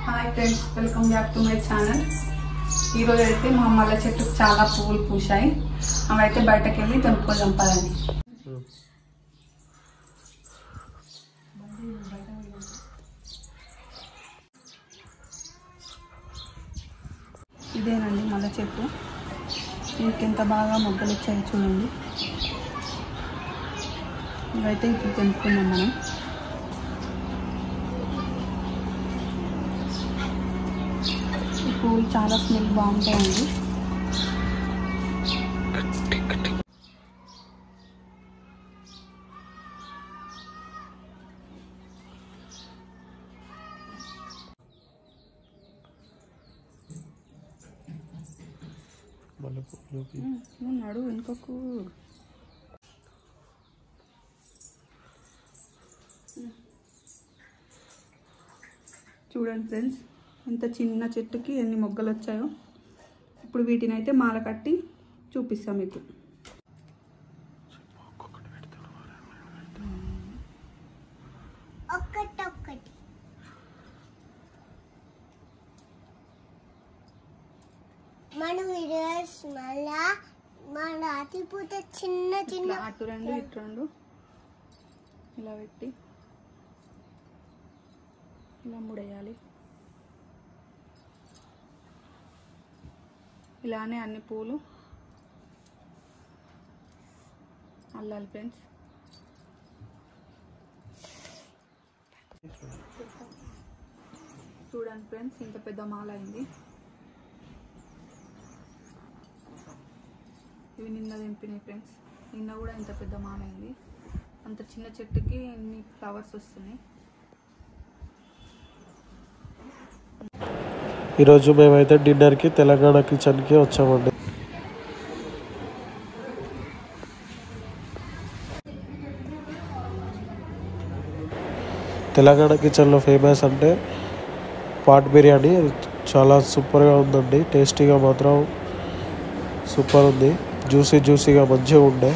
Hi friends, welcome back to my channel. ఈరోజు అయితే మా మల్లె చెట్టుకు చాలా పువ్వులు పూసాయి. అవి అయితే బయటకు వెళ్ళి తెంపుకో చంపాలని. ఇదేనండి మల్లె చెట్టు. దీనికి ఎంత బాగా మొగ్గలు వచ్చాయి చూడండి. ఇవైతే ఇప్పుడు తెంపుకున్నాం మనం. ఈ పూలు చాలా స్మెల్ బాగుంటాయండి. నడు వెనుకకు. చూడండి ఫ్రెండ్స్, ఎంత చిన్న చెట్టుకి ఎన్ని మొగ్గలు వచ్చాయో. ఇప్పుడు వీటిని అయితే మాల కట్టి చూపిస్తాం మీకు. మన వీడియోస్ మళ్ళా మన అతిపూత చిన్న చిన్న అటు రెండు ఇటు రెండు ఇలా పెట్టి ఇలా ముడేయాలి. ఇలానే అన్ని పూలు అల్లాలి ఫ్రెండ్స్. చూడండి ఫ్రెండ్స్, ఇంత పెద్ద మాల అయింది. ఇవి నిన్న తెంపినాయి ఫ్రెండ్స్. నిన్న కూడా ఇంత పెద్ద మాల అయింది. అంత చిన్న చెట్టుకి ఎన్ని ఫ్లవర్స్ వస్తున్నాయి. ఈరోజు మేమైతే డిన్నర్కి తెలంగాణ కిచెన్కి వచ్చామండి. తెలంగాణ కిచెన్లో ఫేమస్ అంటే పాట్ బిర్యానీ. చాలా సూపర్గా ఉందండి. టేస్టీగా మాత్రం సూపర్ ఉంది. జ్యూసీగా మంచిగా ఉండే.